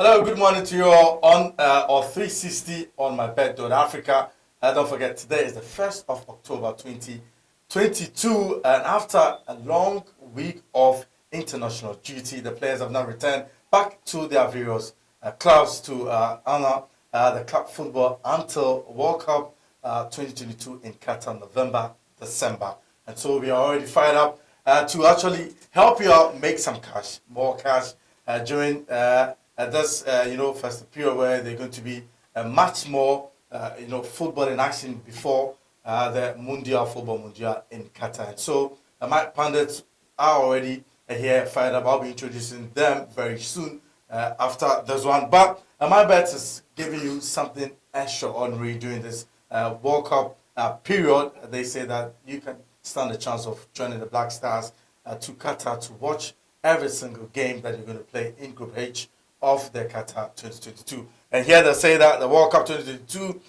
Hello, good morning to you all on our 360 on MYBET.AFRICA. Don't forget, today is the 1st of October 2022, and after a long week of international duty, the players have now returned back to their various clubs to honor the club football until World Cup 2022 in Qatar, November, December. And so we are already fired up to actually help you out make some cash, more cash during this festive period where they're going to be much more football in action before the Football Mundial in Qatar. And so my pundits are already here fired up. I'll be introducing them very soon after this one. But my bet is giving you something extraordinary during this World Cup period. They say that you can stand a chance of joining the Black Stars to Qatar to watch every single game that you're going to play in Group H of the Qatar 2022. And here they say that the World Cup 2022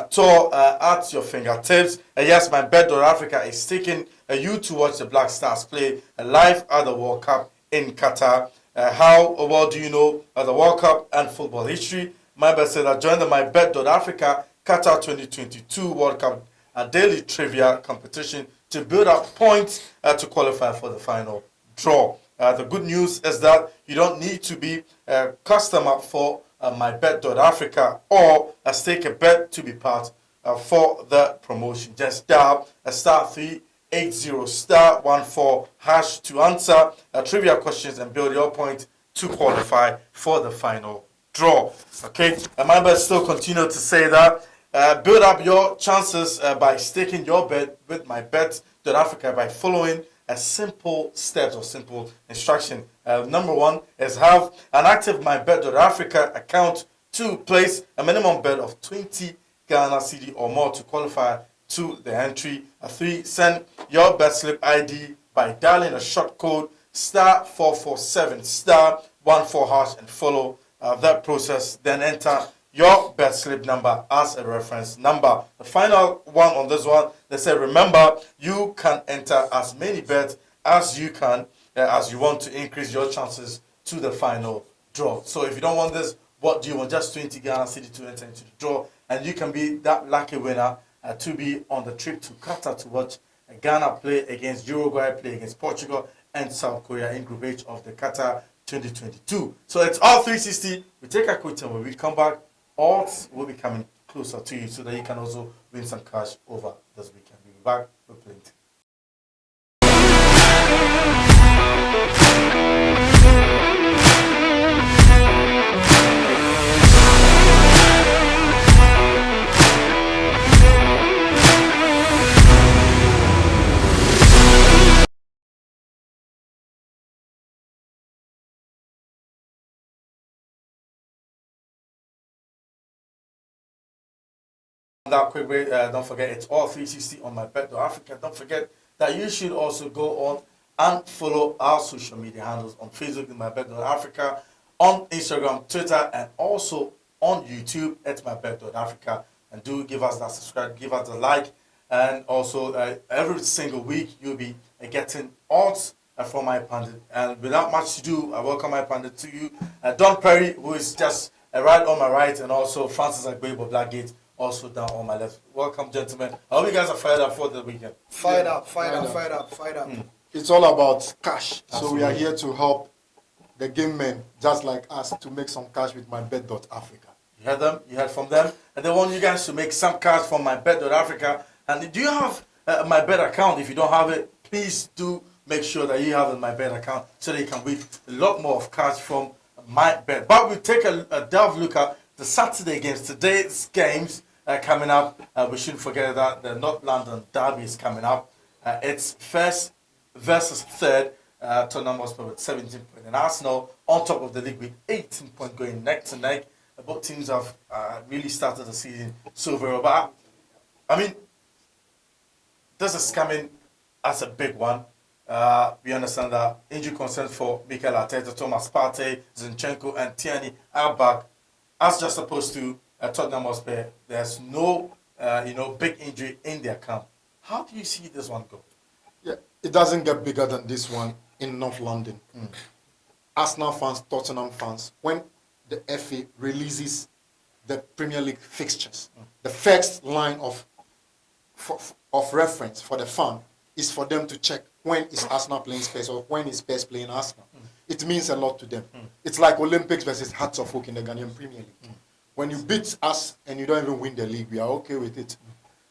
tour at your fingertips. And yes, MYBET.AFRICA is taking you to watch the Black Stars play live at the World Cup in Qatar. How well do you know the World Cup and football history? MYBET said that join the MYBET.AFRICA Qatar 2022 World Cup daily trivia competition to build up points to qualify for the final draw. The good news is that you don't need to be a customer for MYBET.AFRICA or stake a bet to be part for the promotion. Just dial *380 *14# to answer trivia questions and build your point to qualify for the final draw. Okay, MYBET still continue to say that build up your chances by staking your bet with MYBET.AFRICA by following simple steps or simple instruction. Number one is have an active MYBET.AFRICA account. 2, place a minimum bet of 20 Ghana cedi or more to qualify to the entry. 3, send your bet slip ID by dialing a short code *447 *14# and follow that process. Then enter your bet slip number as a reference number. The final one on this one, they say, remember, you can enter as many bets as you can, as you want to increase your chances to the final draw. So if you don't want this, what do you want? Just 20 Ghana cedi to enter into the draw, and you can be that lucky winner to be on the trip to Qatar to watch Ghana play against Uruguay, play against Portugal and South Korea in Group H of the Qatar 2022. So it's all 360. We take a quick time. When we come back, odds will be coming closer to you so that you can also win some cash over this weekend. We'll be back with plenty. That quick way, don't forget it's all 360 on MYBET.AFRICA. Don't forget that you should also go on and follow our social media handles on Facebook in MYBET.AFRICA, on Instagram, Twitter, and also on YouTube at MYBET.AFRICA. And do give us that subscribe, give us a like, and also every single week you'll be getting odds from my pundit. And without much to do, I welcome my pundit to you, Don Perry, who is just right on my right, and also Francis Agbebo Blackgate, also down on my left. Welcome, gentlemen. I hope you guys are fired up for the weekend. Fired up. It's all about cash. Absolutely. So we are here to help the game men just like us to make some cash with MYBET.AFRICA. You heard them, you heard from them, and they want you guys to make some cash from MYBET.AFRICA. And do you have a MYBET account? If you don't have it, please do make sure that you have a MYBET account so that you can win a lot more of cash from MYBET. But we'll take a delve look at the Saturday games. Today's games coming up. We shouldn't forget that the North London Derby is coming up. It's first versus third. Tottenham Hotspur with 17 points. And Arsenal on top of the league with 18 points going neck to neck. Both teams have really started the season so very well. But I mean, this is coming as a big one. We understand that injury concerns for Mikel Arteta, Thomas Partey, Zinchenko, and Tierney are back. As just opposed to Tottenham Hotspur, there's no big injury in their camp. How do you see this one go? Yeah, it doesn't get bigger than this one in North London. Arsenal fans, Tottenham fans, when the FA releases the Premier League fixtures, the first line of reference for the fan is for them to check when is Arsenal playing Spurs or when is Spurs playing Arsenal. It means a lot to them. It's like Olympics versus Hearts of Oak in the Ghanaian Premier League. When you beat us and you don't even win the league, we are okay with it.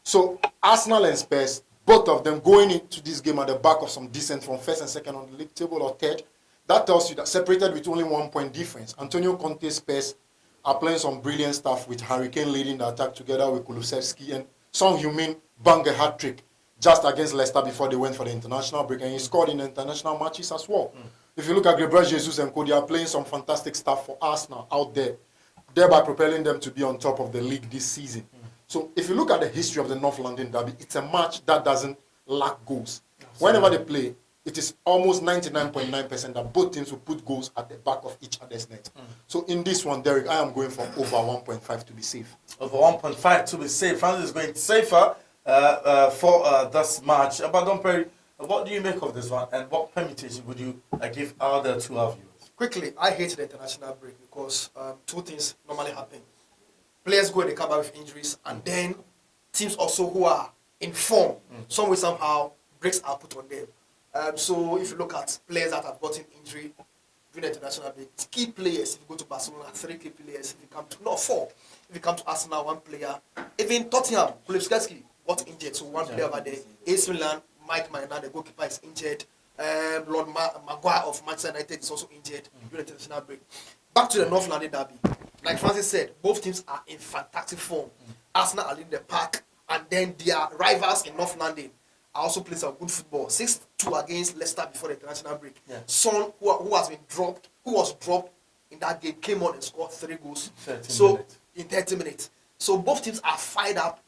So Arsenal and Spurs, both of them going into this game at the back of some descent from first and second on the league table or third, that tells you that separated with only 1 point difference. Antonio Conte's Spurs are playing some brilliant stuff with Harry Kane leading the attack together with Kulusevski, and Son Heung-min banged a hat-trick just against Leicester before they went for the international break, and he scored in the international matches as well. If you look at Gabriel Jesus and Co, they are playing some fantastic stuff for Arsenal out there, thereby propelling them to be on top of the league this season. So if you look at the history of the North London derby, it's a match that doesn't lack goals. Whenever they play, it is almost 99.9% that both teams will put goals at the back of each other's net. So in this one, Derek, I am going for over 1.5 to be safe. Over 1.5 to be safe. Francis is going safer for this match. But don't Perry, what do you make of this one, and what permutation would you give other two of you? Quickly, I hate the international break because two things normally happen. Players go and they come back with injuries, and then teams also who are in form, some way somehow breaks are put on them. So if you look at players that have gotten injury during the international break, key players, if you go to Barcelona, 3 key players, if you come to, no, 4. If you come to Arsenal, 1 player. Even Tottenham, Kulusevski got injured, so 1 player over there. AC Milan, Mike Maignan, the goalkeeper, is injured. Lord Maguire of Manchester United is also injured during the international break. Back to the North London derby. Like Francis said, both teams are in fantastic form. Arsenal are leading the pack, and then their rivals in North London are also playing some good football. 6-2 against Leicester before the international break. Son, who was dropped in that game, came on and scored 3 goals. In 30 minutes. So both teams are fired up.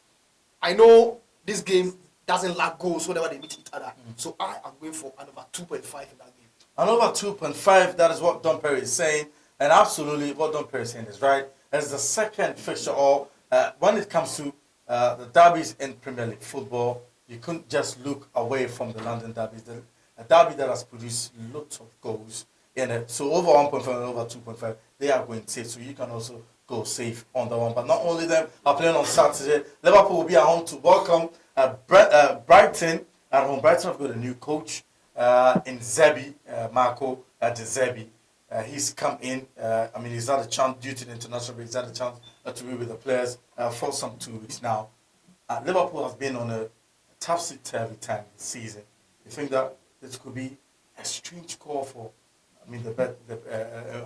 I know this game doesn't lack goals whenever they meet each other. So I am going for an over 2.5 in that game. An over 2.5, that is what Don Perry is saying. And absolutely what Don Perry is saying is right. As the second fixture, or when it comes to the derbies in Premier League football, you couldn't just look away from the London derbies. A derby that has produced lots of goals in it. So over 1.5 and over 2.5, they are going safe. So you can also go safe on the one. But not only them are playing on Saturday. Liverpool will be at home to welcome Brighton at home. Brighton have got a new coach in Zebi, Marco De Zerbi. He's come in. He's had a chance due to the international break. He's had a chance to be with the players for some 2 weeks now. Liverpool has been on a topsy-turvy time this season. You think that this could be a strange call for,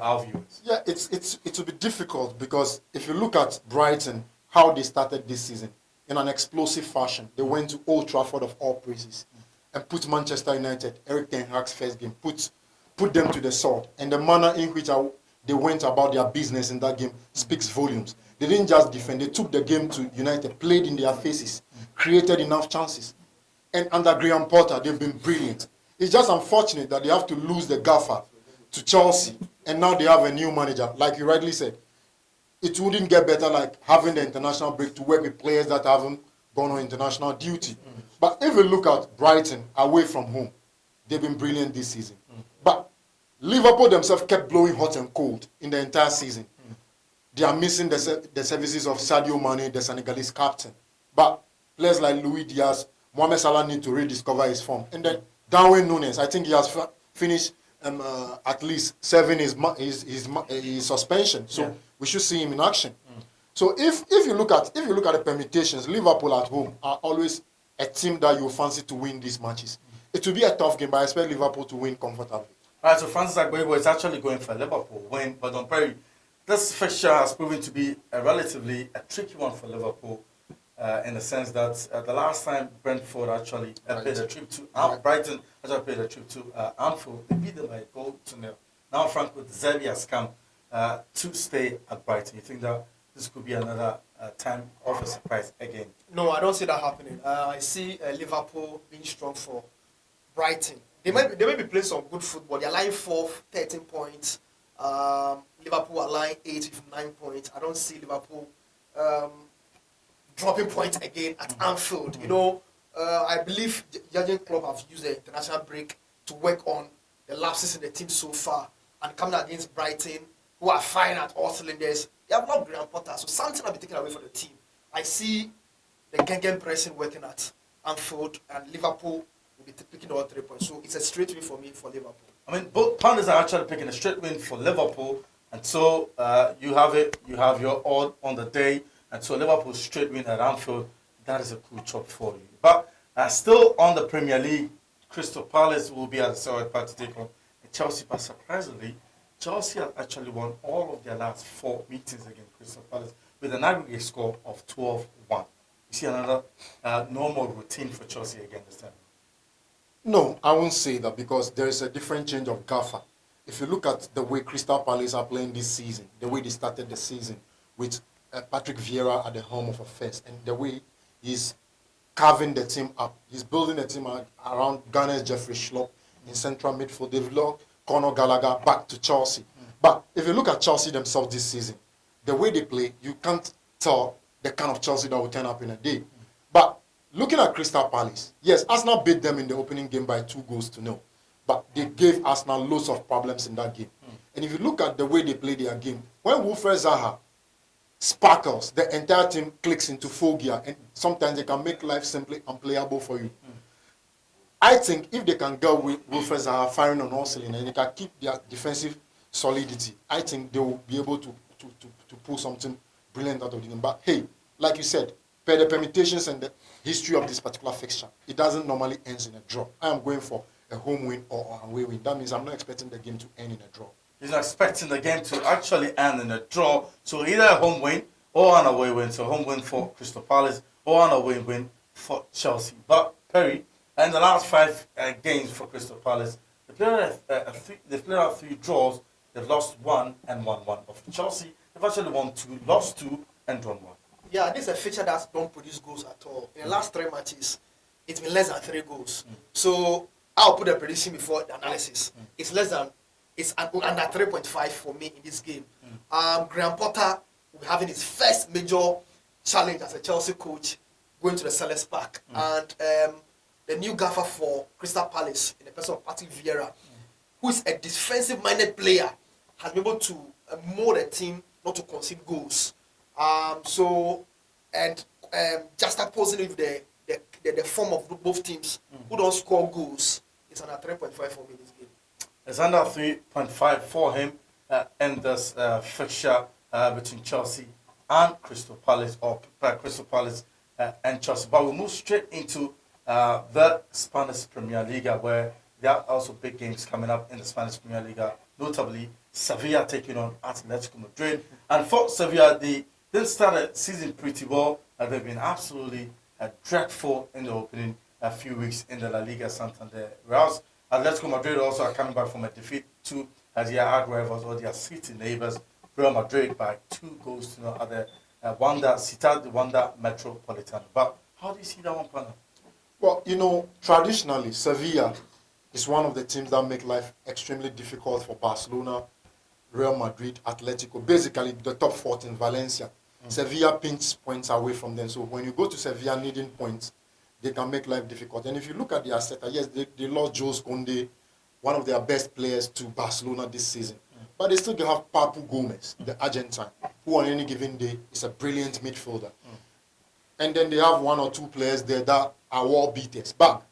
our viewers? Yeah, it will be difficult because if you look at Brighton, how they started this season in an explosive fashion, they went to Old Trafford of all places and put Manchester United, Eric Ten Hag's first game, put them to the sword, and the manner in which they went about their business in that game speaks volumes. They didn't just defend, they took the game to United, played in their faces, created enough chances. And under Graham Potter, they've been brilliant. It's just unfortunate that they have to lose the gaffer to Chelsea, and now they have a new manager. Like you rightly said, it wouldn't get better like having the international break to work with players that haven't gone on international duty. But if you look at Brighton away from home, they've been brilliant this season. But Liverpool themselves kept blowing hot and cold in the entire season. They are missing the services of Sadio Mane, the Senegalese captain. But players like Luis Diaz, Mohamed Salah need to rediscover his form. And then Darwin Núñez, I think he has finished at least serving his suspension. So we should see him in action. So if you look at the permutations, Liverpool at home are always a team that you fancy to win these matches. It will be a tough game, but I expect Liverpool to win comfortably. All right, so Francis Agboibo is actually going for Liverpool win, but Don Perry, this fixture has proven to be a tricky one for Liverpool, in the sense that the last time Brentford actually paid a trip to Brighton actually paid a trip to Anfield, they beat them by a goal to 0. Now Franco De Zerbi has come to stay at Brighton. You think that this could be another time of a surprise again? No, I don't see that happening. I see Liverpool being strong for Brighton. They might be playing some good football. They're lying 4th, 13 points. Liverpool are lying 8th with 9 points. I don't see Liverpool dropping points again at Anfield. You know, I believe Jurgen Klopp have used the international break to work on the lapses in the team so far, and coming against Brighton, who are firing at all cylinders. They have not Graham Potter, so something will be taken away from the team. I see the Gengen pressing working at Anfield, and Liverpool will be picking all 3 points. So it's a straight win for me for Liverpool. I mean, both pundits are actually picking a straight win for Liverpool, and so you have it. You have your odd on the day, and so Liverpool straight win at Anfield. That is a cool job for you. But still on the Premier League, Crystal Palace will be at the Selhurst Park to take on Chelsea. But surprisingly, Chelsea have actually won all of their last 4 meetings against Crystal Palace with an aggregate score of 12-1. You see another normal routine for Chelsea again this time. No, I won't say that because there is a different change of gaffer. If you look at the way Crystal Palace are playing this season, the way they started the season with Patrick Vieira at the helm of affairs, and the way he's carving the team up, he's building the team around Ghana's Jeffrey Schlupp in central midfield. They've locked Conor Gallagher back to Chelsea. But if you look at Chelsea themselves this season, the way they play, you can't tell the kind of Chelsea that will turn up in a day. But looking at Crystal Palace, yes, Arsenal beat them in the opening game by 2-0, but they gave Arsenal loads of problems in that game. And if you look at the way they play their game, when Wilfred Zaha sparkles, the entire team clicks into full gear, and sometimes they can make life simply unplayable for you. I think if they can go with Wilfred Zaha firing on all cylinders and they can keep their defensive solidity, I think they will be able to pull something brilliant out of the game. But hey, like you said, per the permutations and the history of this particular fixture, it doesn't normally end in a draw. I am going for a home win or an away win. That means I'm not expecting the game to end in a draw. He's not expecting the game to actually end in a draw. So either a home win or an away win. So home win for Crystal Palace or an away win for Chelsea. But Perry, in the last 5 games for Crystal Palace, they've played out 3 draws. They've lost 1 and won 1. Of Chelsea, they've actually won 2, lost 2, and drawn 1. Yeah, this is a feature that don't produce goals at all. In the last 3 matches, it's been less than 3 goals. So I'll put a prediction before the analysis. It's under 3.5 for me in this game. Graham Potter will be having his first major challenge as a Chelsea coach, going to the Selhurst Park, and the new gaffer for Crystal Palace in the person of Patrick Vieira, who is a defensive-minded player, has been able to mold the team not to concede goals. Just opposing with the form of both teams who don't score goals, it's under 3.5 for me this game. It's under 3.5 for him in this fixture between Chelsea and Crystal Palace, or Crystal Palace and Chelsea. But we'll move straight into the Spanish Premier Liga, where there are also big games coming up in the Spanish Premier Liga, notably Sevilla taking on Atletico Madrid. And for Sevilla, they didn't start the season pretty well. They've been absolutely dreadful in the opening few weeks in the La Liga Santander. Whereas Atletico Madrid also are coming back from a defeat to their arch rivals or their city neighbors, Real Madrid, by 2-0 at the Ciudad de Wanda Metropolitano. But how do you see that one, partner? Well, traditionally, Sevilla is one of the teams that make life extremely difficult for Barcelona, Real Madrid, Atletico, basically the top 14, Valencia. Sevilla pinch points away from them. So when you go to Sevilla needing points, they can make life difficult. And if you look at their setup, yes, they lost Jules Koundé, one of their best players, to Barcelona this season. But they still have Papu Gomez, the Argentine, who on any given day is a brilliant midfielder. And then they have 1 or 2 players there that are wall beaters. But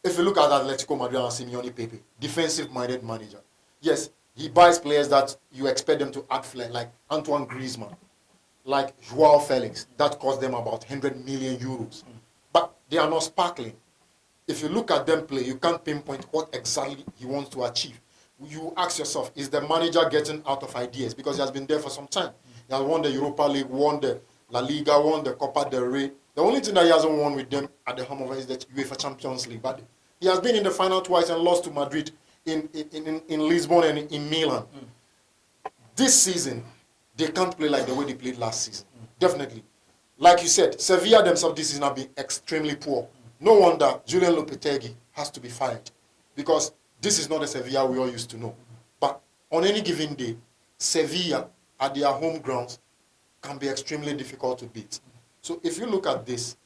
if you look at Atletico Madrid and Simeone Pepe, defensive-minded manager, yes, he buys players that you expect them to act like Antoine Griezmann, like Joao Felix. That cost them about 100 million euros. But they are not sparkling. If you look at them play, you can't pinpoint what exactly he wants to achieve. You ask yourself, is the manager getting out of ideas? Because he has been there for some time. He has won the Europa League, won the La Liga, won the Copa del Rey. The only thing that he hasn't won with them at the home of it is the UEFA Champions League. But he has been in the final twice and lost to Madrid in Lisbon and in Milan. This season, they can't play like the way they played last season. Definitely. Like you said, Sevilla themselves this season have been extremely poor. No wonder Julian Lopetegui has to be fired, because this is not the Sevilla we all used to know. But on any given day, Sevilla at their home grounds can be extremely difficult to beat. So if you look at this,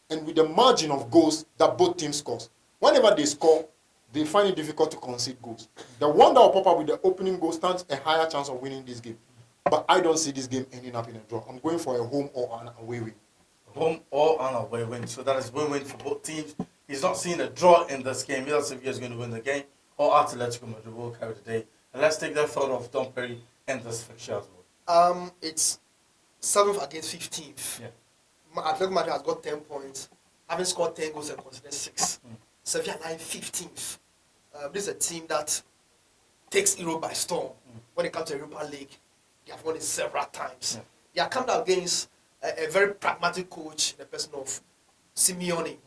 and with the margin of goals that both teams score, whenever they score, they find it difficult to concede goals. The one that will pop up with the opening goal stands a higher chance of winning this game. but I don't see this game ending up in a draw. I'm going for a home or an away win. Home or an away win. So that is win-win for both teams. He's not seeing a draw in this game. He doesn't think he's going to win the game, or Atletico Madrid will carry the day. And let's take that thought of Don Perry in this fixture as well. It's 7th against 15th. Yeah. Atletico Madrid has got 10 points, having scored 10 goals and considered 6. Sevilla lying 15th. This is a team that takes Europe by storm. When it comes to Europa League, they have won it several times. Yeah. They are coming out against a very pragmatic coach, the person of Simeone.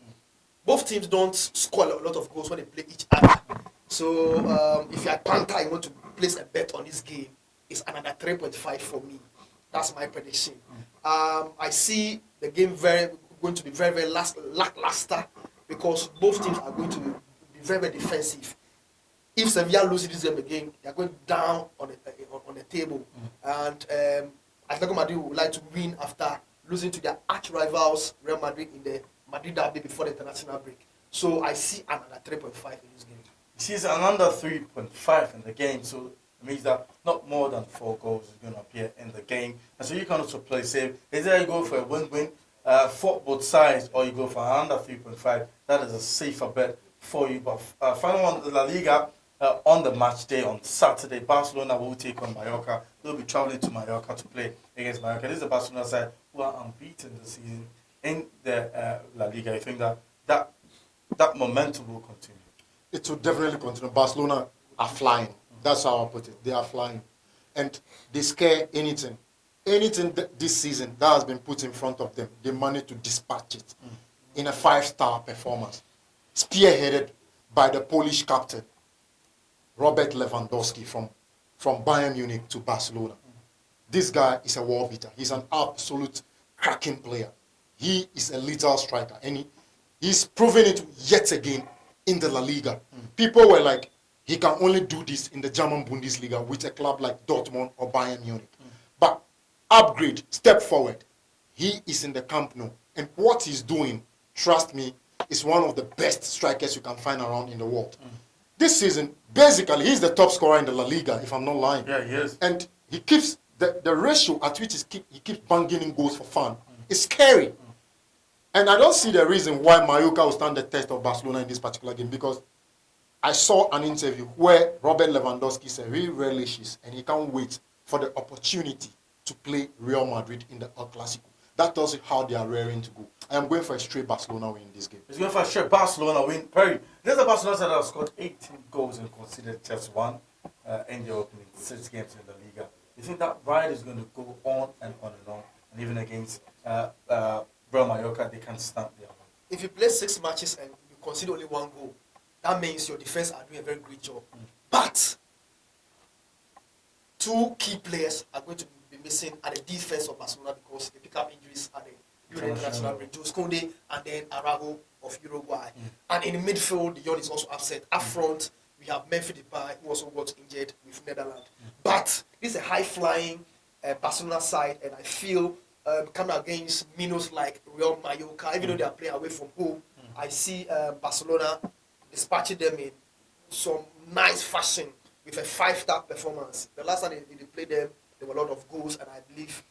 Both teams don't score a lot of goals when they play each other. So if you're a Panther, you want to place a bet on this game, it's another 3.5 for me. That's my prediction. I see the game going to be very, very lackluster because both teams are going to be very, very defensive. If Sevilla loses this game again, they are going down on the table. And Atletico Madrid would like to win after losing to their arch rivals Real Madrid in the Madrid derby before the international break. So I see another 3.5 in this game. He sees another 3.5 in the game, so it means that not more than 4 goals is going to appear in the game. And so you can also play safe. Either you go for a win-win for both sides, or you go for another 3.5. That is a safer bet for you. But final one, the La Liga. On the match day on Saturday, Barcelona will take on Mallorca. They'll be traveling to Mallorca to play against Mallorca. This is the Barcelona side who are unbeaten this season in the La Liga. I think that momentum will continue. It will definitely continue. Barcelona are flying. That's how I put it. They are flying. And they scare anything. Anything this season that has been put in front of them, they manage to dispatch it in a 5-star performance. Spearheaded by the Polish captain, Robert Lewandowski from Bayern Munich to Barcelona. This guy is a wall beater. He's an absolute cracking player. He is a lethal striker, and he's proven it yet again in the La Liga. People were like, he can only do this in the German Bundesliga with a club like Dortmund or Bayern Munich. But upgrade, step forward. He is in the Camp Nou, and what he's doing, trust me, is one of the best strikers you can find around in the world. This season, basically, he's the top scorer in the La Liga, if I'm not lying. Yeah, he is. And he keeps, the ratio at which he keeps banging in goals for fun is scary. And I don't see the reason why Mallorca will stand the test of Barcelona in this particular game, because I saw an interview where Robert Lewandowski said he relishes and he can't wait for the opportunity to play Real Madrid in the El Clasico. That tells you how they are raring to go. I am going for a straight Barcelona win in this game. He's going for a straight Barcelona win. Perry, there's a Barcelona side that has scored 18 goals and conceded just 1 in the opening 6 games in the Liga. You think that ride is going to go on and on and on? And even against Real Mallorca, they can't stand there. If you play 6 matches and you concede only 1 goal, that means your defense are doing a very great job. But 2 key players are going to be missing at the defense of Barcelona because they pick up injuries at the international break. Jose Koundé and then Araujo of Uruguay. And in the midfield, De Jong is also upset. Up front, we have Memphis Depay, who also got injured with Netherlands. But this is a high-flying Barcelona side, and I feel coming against Minos like Real Mallorca, even though they are playing away from home, I see Barcelona dispatching them in some nice fashion with a 5-star performance. The last time they played them, there were a lot of goals, and I believe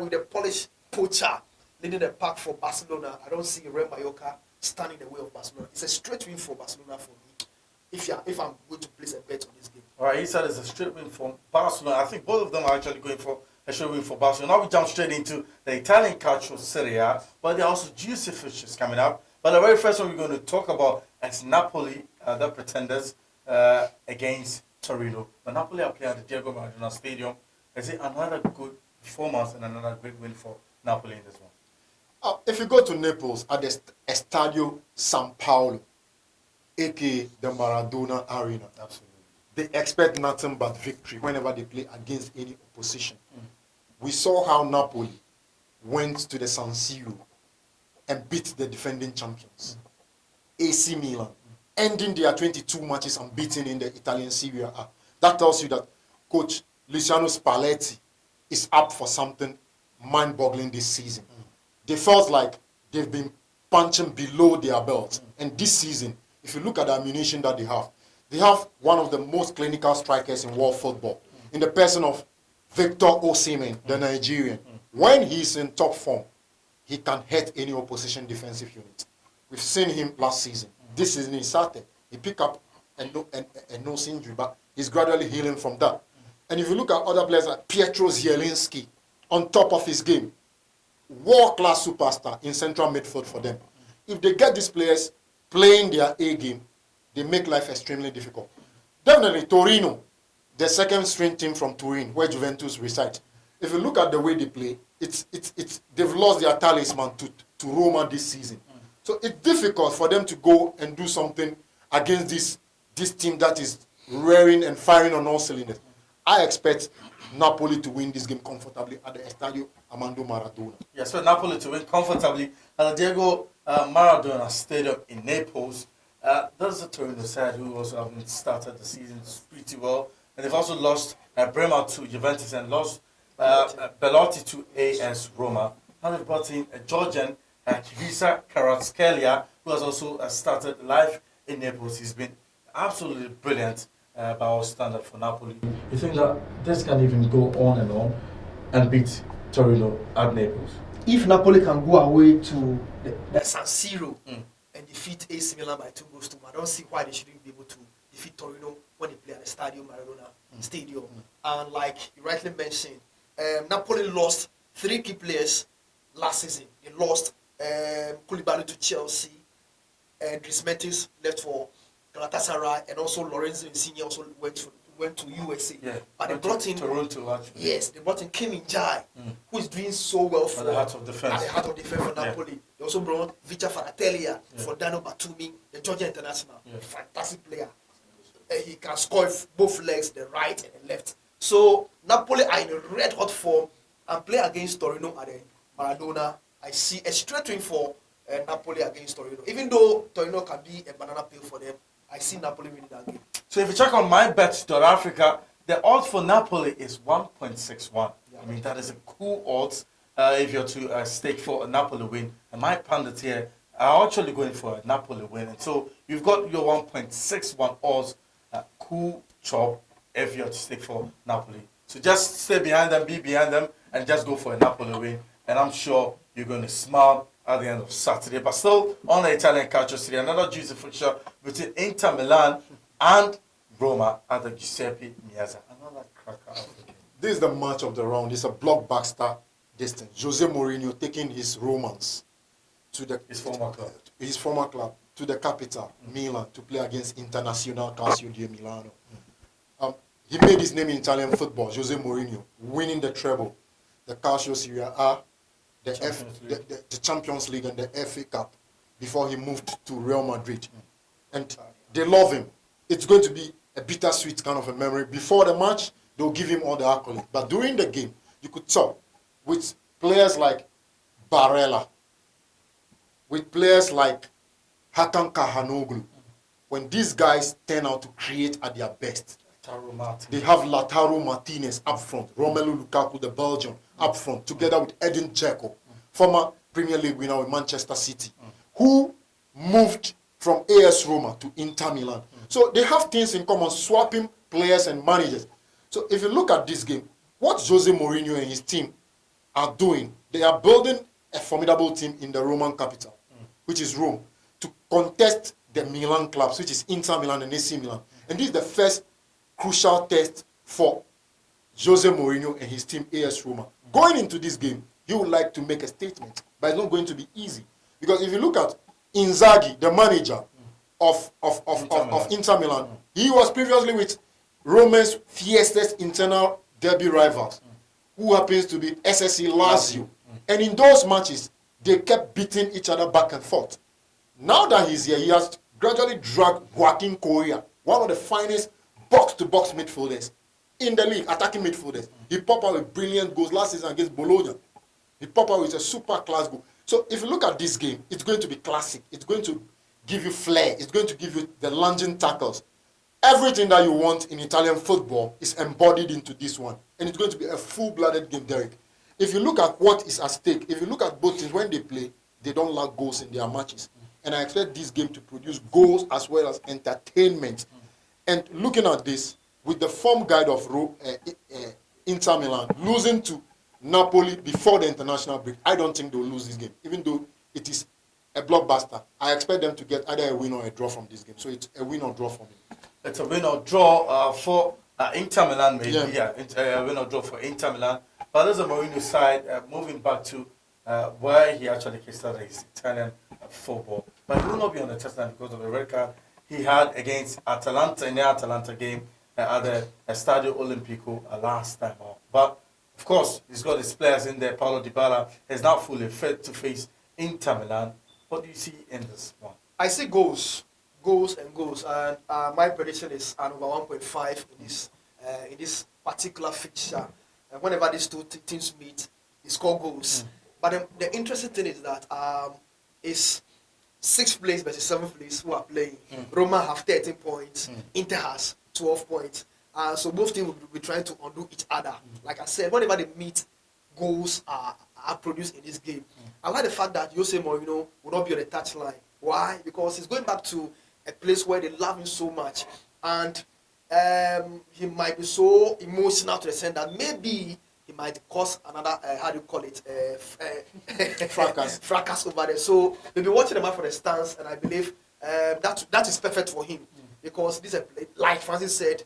with the Polish poacher leading the pack for Barcelona, I don't see Real Mallorca standing in the way of Barcelona. It's a straight win for Barcelona for me, if I'm going to place a bet on this game. All right, he said it's a straight win for Barcelona. I think both of them are actually going for a straight win for Barcelona. Now we jump straight into the Italian calcio Serie A, but there are also juicy fixtures coming up. But the very first one we're going to talk about is Napoli, the pretenders, against Torino. But Napoli are playing at the Diego Maradona Stadium. Is it another good performance and another great win for Napoli in this one? If you go to Naples at the Estadio San Paolo, aka the Maradona Arena, Absolutely. they expect nothing but victory whenever they play against any opposition. We saw how Napoli went to the San Siro and beat the defending champions, AC Milan, ending their 22 matches unbeaten in the Italian Serie A. That tells you that Coach Luciano Spalletti is up for something mind-boggling this season. They felt like they've been punching below their belt. And this season, if you look at the ammunition that they have one of the most clinical strikers in world football, in the person of Victor Osimhen, the Nigerian, when he's in top form, he can hurt any opposition defensive unit. We've seen him last season. This season he started. He picked up a nose injury, but he's gradually healing from that. And if you look at other players like Pietro Zielinski, on top of his game, world-class superstar in central midfield for them. If they get these players playing their A game, they make life extremely difficult. Definitely Torino, the second string team from Turin, where Juventus reside. If you look at the way they play, they've lost their talisman to Roma this season. So it's difficult for them to go and do something against this team that is rearing and firing on all cylinders. I expect Napoli to win this game comfortably at the Estadio Armando Maradona. Yes, for Napoli to win comfortably at the Diego Maradona Stadium in Naples. That's the Torino side who also started the season pretty well. And they've also lost Bremer to Juventus and lost Belotti to AS Roma. Now they've brought in Georgian Kivisa Kvaratskhelia, who has also started life in Naples. He's been absolutely brilliant by our standard for Napoli. You think that this can even go on and beat Torino at Naples? If Napoli can go away to the San Siro and defeat AC Milan by 2-2, I don't see why they shouldn't be able to defeat Torino when they play at the Stadio Maradona Stadium. And like you rightly mentioned, Napoli lost 3 key players last season. They lost Koulibaly to Chelsea, and Dries Mertens left for Galatasaray, and also Lorenzo Insigne also went to USA. Yeah, but they brought in Toronto actually. Yes, they brought in Kim Min-jae, who is doing so well for the heart of defense. At the heart of defense for Napoli. They also brought Vicha Faratellia for Dano Batumi, the Georgia international. Fantastic player. He can score both legs, the right and the left. So Napoli are in a red hot form and play against Torino at the Maradona. I see a straight win for Napoli against Torino. Even though Torino can be a banana peel for them, I see Napoli winning that game. So if you check on MYBET.AFRICA, the odds for Napoli is 1.61. I mean, that is a cool odds if you're to stake for a Napoli win. And my pundits here are actually going for a Napoli win. And so you've got your 1.61 odds, cool chop if you're to stake for Napoli. So just stay behind them, be behind them, and just go for a Napoli win. And I'm sure you're going to smile at the end of Saturday. But still, on the Italian Calcio Serie, another juicy fixture between Inter Milan and Roma at the Giuseppe Meazza. Another cracker. This is the match of the round. It's a blockbuster distance. Jose Mourinho taking his Romans to his former club to the capital, Milan, to play against Internazionale Calcio di Milano. He made his name in Italian football, Jose Mourinho, winning the treble, the Calcio Serie A, the Champions League and the FA Cup before he moved to Real Madrid. And they love him. It's going to be a bittersweet kind of a memory. Before the match, they'll give him all the accolades. But during the game, you could tell with players like Barella, with players like Hakan Kahanoglu, when these guys turn out to create at their best. They have Lautaro Martinez up front, Romelu Lukaku, the Belgian, up front, together with Edin Dzeko, former Premier League winner with Manchester City, who moved from AS Roma to Inter Milan. So they have things in common, swapping players and managers. So if you look at this game, what Jose Mourinho and his team are doing, they are building a formidable team in the Roman capital, which is Rome, to contest the Milan clubs, which is Inter Milan and AC Milan. And this is the first crucial test for Jose Mourinho and his team AS Roma. Going into this game, he would like to make a statement, but it's not going to be easy. Because if you look at Inzaghi, the manager of Inter Milan, he was previously with Roma's fiercest internal derby rivals, who happens to be SSC Lazio. And in those matches, they kept beating each other back and forth. Now that he's here, he has gradually dragged Joaquin Correa, one of the finest box-to-box midfielders in the league, attacking midfielders. He popped out with brilliant goals last season against Bologna. He popped out with a super class goal. So if you look at this game, it's going to be classic. It's going to give you flair. It's going to give you the lunging tackles. Everything that you want in Italian football is embodied into this one. And it's going to be a full-blooded game, Derek. If you look at what is at stake, if you look at both teams, when they play, they don't lack goals in their matches. And I expect this game to produce goals as well as entertainment. And looking at this, with the form guide of Inter Milan losing to Napoli before the international break, I don't think they'll lose this game, even though it is a blockbuster. I expect them to get either a win or a draw from this game. So it's a win or draw for me. It's a win or draw for Inter Milan, maybe. Yeah. A win or draw for Inter Milan. But there's a Mourinho side moving back to where he actually started his Italian football. But he will not be on the touchline because of the red card he had against Atalanta in the Atalanta game at the Stadio Olimpico last time out. But of course, he's got his players in there. Paulo Dybala is now fully fit to face Inter Milan. What do you see in this one? I see goals, and my prediction is an over 1.5 in this particular fixture. Whenever these two teams meet, they score goals. But the interesting thing is that it's 6th place versus 7th place who are playing. Roma have 13 points, Inter has 12 points. So both teams will be trying to undo each other. Like I said, whenever they meet, goals are produced in this game. I like the fact that Jose Mourinho will not be on the touchline. Why? Because he's going back to a place where they love him so much, and he might be so emotional to the extent that maybe he might cause another how do you call it fracas over there. So we'll be watching the match for the stance, and I believe that is perfect for him because this is a play, like Francis said,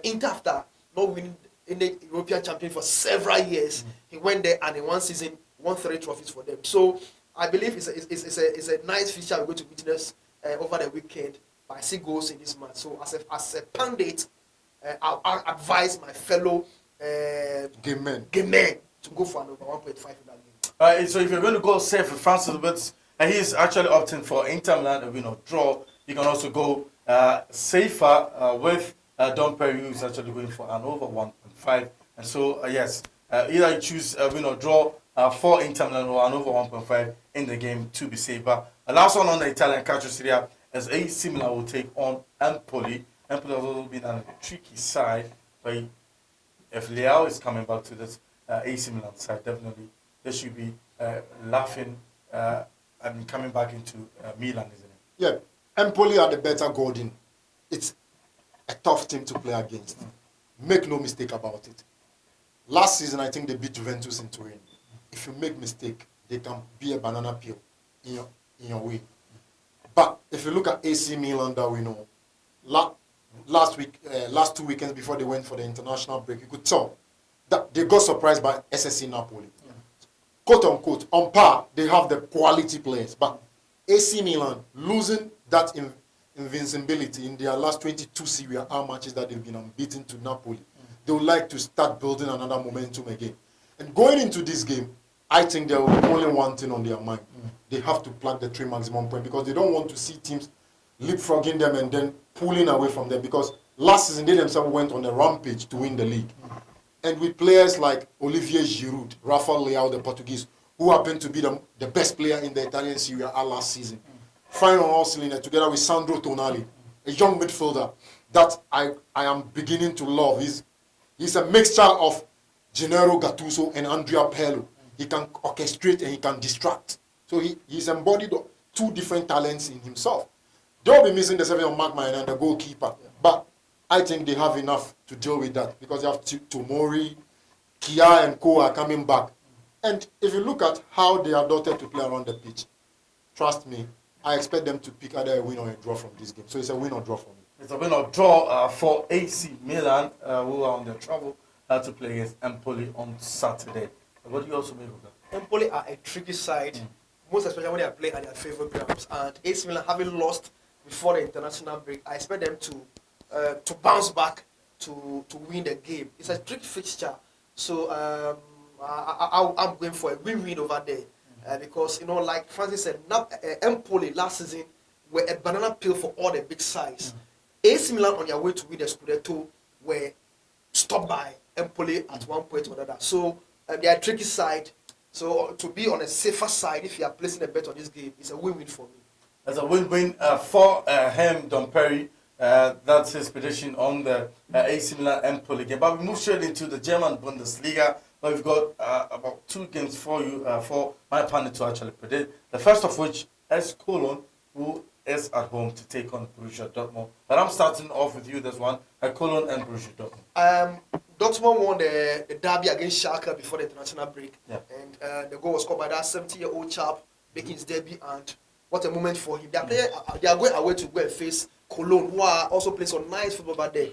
Inter after not winning in the European Champion for several years, he went there and in one season won 3 trophies for them. So I believe it's a nice feature we're going to witness over the weekend. But I see goals in this match. So as a pundit, I'll advise my fellow game men to go for an over 1.5 in that game. So if you're going to go safe with Francis Witz, and he's actually opting for Inter Milan a win or draw, you can also go safer with Don Perry, who's actually going for an over 1.5. And so, yes, either you choose a win or draw for Inter Milan or an over 1.5 in the game to be safe. But the last one on the Italian Calcio Serie A is AC Milan will take on Empoli. Empoli has also been on a tricky side, but if Leao is coming back to this AC Milan side, definitely they should be laughing and coming back into Milan, isn't it? Yeah, Empoli are the better Gordon. It's a tough team to play against. Make no mistake about it. Last season, I think they beat Juventus in Turin. If you make mistake, they can be a banana peel in your way. But if you look at AC Milan that we know, last 2 weekends before they went for the international break, you could tell that they got surprised by SSC Napoli. Quote unquote, on par, they have the quality players. But AC Milan losing that invincibility in their last 22 Serie A matches that they've been unbeaten to Napoli, they would like to start building another momentum again. And going into this game, I think there will be only one thing on their mind. They have to plug the 3 maximum point because they don't want to see teams leapfrogging them and then pulling away from them, because last season they themselves went on a rampage to win the league. And with players like Olivier Giroud, Rafael Leao, the Portuguese, who happened to be the best player in the Italian Serie A last season, firing on all cylinders together with Sandro Tonali, a young midfielder that I am beginning to love. He's a mixture of Gennaro Gattuso and Andrea Pirlo. He can orchestrate and he can distract. So he's embodied 2 different talents in himself. They'll be missing the 7 of Mark Mayan and the goalkeeper. But I think they have enough to deal with that because they have Tomori, Kia and Co are coming back. And if you look at how they are dotted to play around the pitch, trust me, I expect them to pick either a win or a draw from this game. So it's a win or draw for me. It's a win or draw for AC Milan, who are on their travel to play against Empoli on Saturday. What do you also make of that? Empoli are a tricky side, most especially when they are playing at their favorite grounds. And AC Milan, having lost before the international break, I expect them to bounce back to win the game. It's a tricky fixture, so I'm going for a win-win over there because, like Francis said, Empoli last season were a banana peel for all the big sides. AC Milan on their way to win the Scudetto were stopped by Empoli at one point or another. So they are a tricky side. So to be on a safer side, if you are placing a bet on this game, it's a win-win for me. It's a win-win for him, Don Perry. That's his prediction on the AC Milan Empoli game. But we move straight into the German Bundesliga. But we've got about 2 games for you, for my panel to actually predict. The first of which is Cologne, who is at home to take on Borussia Dortmund. But I'm starting off with you. There's one, Cologne and Borussia Dortmund. Dortmund won the derby against Schalke before the international break. Yeah. And the goal was scored by that 70-year-old chap making his debut. And what a moment for him. They are going away to go and face Cologne, who are also playing some nice football back there.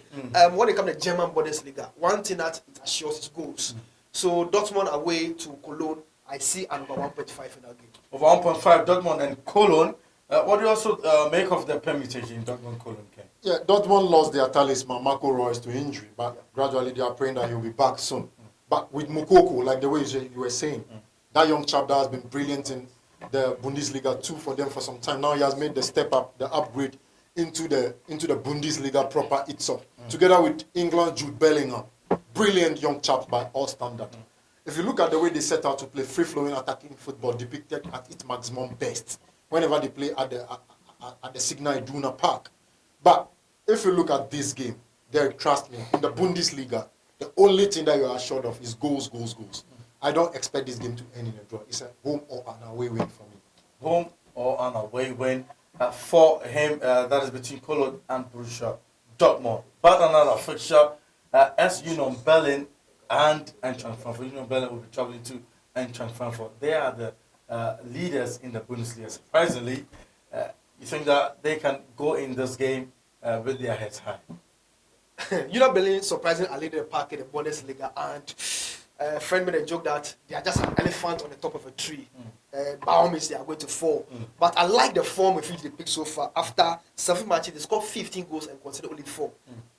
When they come to the German Bundesliga, one thing that it assures is goals. So Dortmund away to Cologne, I see an over 1.5 in that game. Over 1.5, Dortmund and Cologne. What do you also make of the permutation in Dortmund-Cologne game? Yeah, Dortmund lost their talisman, Marco Reus, to injury, but gradually they are praying that he'll be back soon. But with Moukoko, like the way you were saying, that young chap that has been brilliant in the Bundesliga 2 for them for some time. Now he has made the step up, the upgrade into the Bundesliga proper itself. Together with England, Jude Bellingham. Brilliant young chaps by all standards. If you look at the way they set out to play free-flowing attacking football depicted at its maximum best, whenever they play at the Signal Iduna Park. But if you look at this game, Derek, trust me, in the Bundesliga, the only thing that you are assured of is goals, goals, goals. I don't expect this game to end in a draw. It's a home or an away win for me. Home or an away win for him. That is between Cologne and Borussia Dortmund. But another fixture, as Union Berlin and Eintracht Frankfurt. Union Berlin will be traveling to Eintracht Frankfurt. They are the leaders in the Bundesliga. Surprisingly, you think that they can go in this game with their heads high? Union Berlin surprisingly are leading the pack in the Bundesliga, and a friend made a joke that they are just an elephant on the top of a tree. Baum is they are going to fall. But I like the form with which they picked so far. After 7 matches, they scored 15 goals and conceded only 4.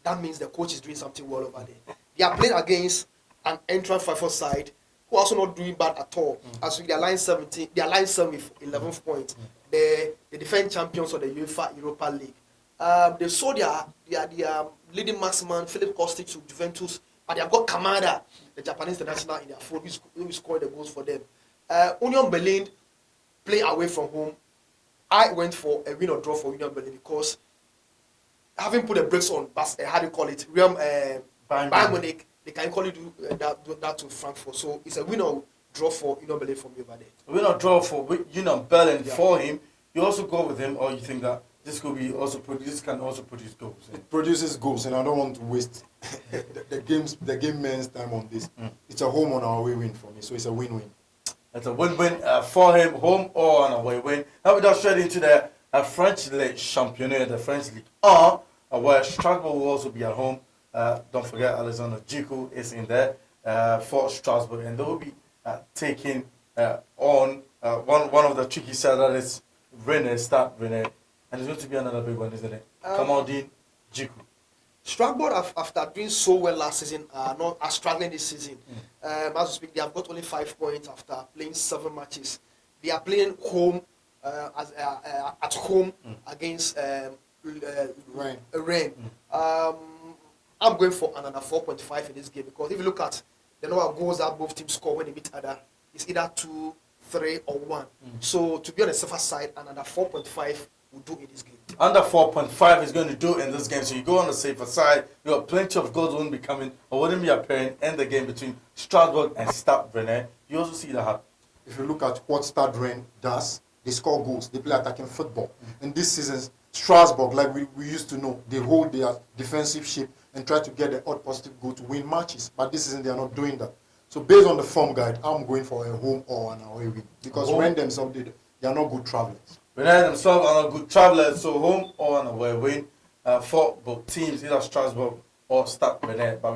That means the coach is doing something well over there. They are playing against an Eintracht Frankfurt side who are also not doing bad at all. As with their line 17, they are line 7 with 11 points. The defending champions of the UEFA Europa League. They saw their leading marksman Philip Kostic to Juventus, but they have got Kamada, the Japanese international, in their phone who scored the goals for them. Union Berlin play away from home. I went for a win or draw for Union Berlin because having put the brakes on, how do you call it, Bayern Munich, they can equally do that to Frankfurt. So it's a win or draw for Union Berlin for me over there. A win or draw for Union Berlin for him. You also go with him, or you think that this can also produce goals? It produces goals, and I don't want to waste the game men's time on this. It's a home or an away win for me, so it's a win-win. It's a win-win for him, home or an away win. Now we just straight into the French League Championnat, the French League 1, where Strasbourg will also be at home. Don't forget, Alexander Djikou is in there for Strasbourg, and they will be taking on one of the tricky sides, that is Stade Rennais. And it's going to be another big one, isn't it? Kamaldeen Djikou. Strasbourg, after doing so well last season, are not as struggling this season. As we speak, they have got only 5 points after playing 7 matches. They are playing home at home against Rennes. I'm going for another 4.5 in this game because if you look at the number of goals that both teams score when they meet other, it's either 2, 3, or 1. So to be on the safer side, another 4.5 will do in this game. Under 4.5 is going to do in this game. So you go on the safer side. You have plenty of goals wouldn't be coming or wouldn't be appearing in the game between Strasbourg and Stade Rennais. You also see that happen. If you look at what Stade Rennes does, they score goals. They play attacking football. And this season, Strasbourg, like we used to know, they hold their defensive shape and try to get the odd positive goal to win matches. But this season, they are not doing that. So based on the form guide, I'm going for a home or an away win. Because Rennes themselves, they are not good travelers. Rennes themselves are not good travelers, so home or an away win for both teams, either Strasbourg or Stade Rennais. But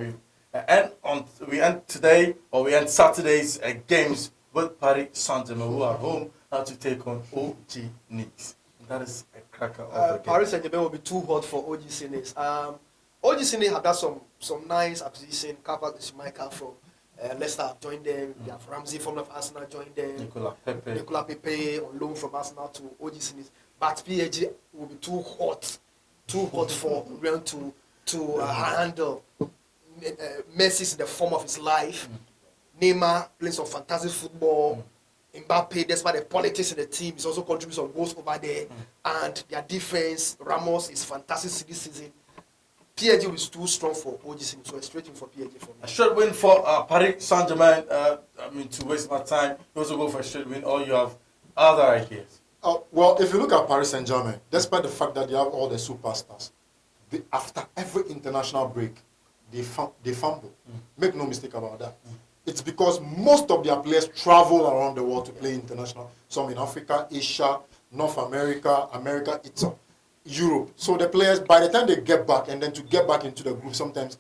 we end Saturday's games with Paris Saint-Germain, who are home now to take on OG Nice. That is a cracker of the game. Paris Saint-Germain will be too hot for OGC Nice. OGC Nice have done some nice acquisition. Kappa Schmeichel from Leicester have joined them. They have Ramsey from Arsenal joined them. Nicolas Pepe on loan from Arsenal to OGC Nice. But PSG will be too hot for Real to handle. Messi is in the form of his life. Neymar playing some fantastic football. Mbappe, despite the politics in the team, is also contributing some goals over there. And their defense, Ramos is fantastic this season. PSG is too strong for OGC, so it's straight in for PSG for me. A straight win for Paris Saint-Germain. To waste my time, you also go for a straight win, or you have other ideas? Well, if you look at Paris Saint-Germain, despite the fact that they have all the superstars, after every international break, they fumble. Make no mistake about that. It's because most of their players travel around the world to play international. Some in Africa, Asia, North America, it's Europe. So the players, by the time they get back, and then to get back into the group, sometimes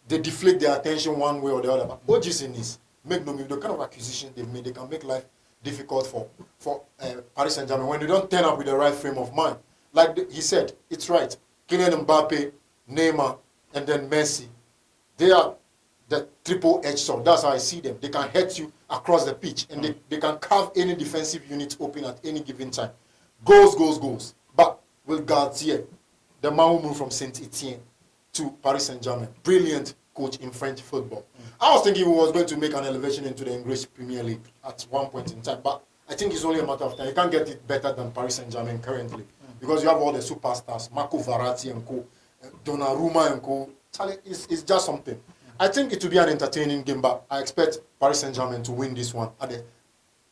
they deflect their attention one way or the other. But OG's in this, make no mistake, the kind of acquisitions they've made, they can make life difficult for Paris Saint-Germain when they don't turn up with the right frame of mind. Like he said, it's right. Kylian Mbappe, Neymar, and then Messi. They are the triple-edged sword. That's how I see them. They can hurt you across the pitch, and they can carve any defensive unit open at any given time. Goals. But with Galtier, the man who moved from Saint-Etienne to Paris Saint-Germain, brilliant coach in French football. I was thinking he was going to make an elevation into the English Premier League at one point in time, but I think it's only a matter of time. You can't get it better than Paris Saint-Germain currently, because you have all the superstars, Marco Verratti and co, Donnarumma and co. It's just something. I think it will be an entertaining game, but I expect Paris Saint-Germain to win this one at the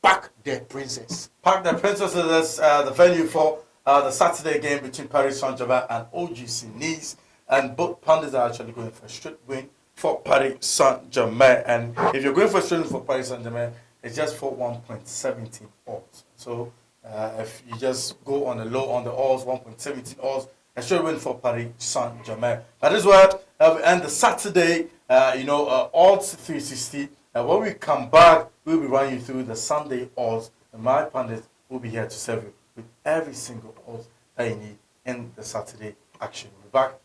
Parc des Princes. Parc des Princes is the venue for the Saturday game between Paris Saint-Germain and OGC Nice. And both pundits are actually going for a straight win for Paris Saint-Germain. And if you're going for a straight win for Paris Saint-Germain, it's just for 1.17 odds. So if you just go on the low on the odds, 1.17 odds, a straight win for Paris Saint-Germain. That is where we end the Saturday, odds 360. When we come back, we'll be running you through the Sunday odds. And my pundits will be here to serve you with every single odds that you need in the Saturday action. We'll be back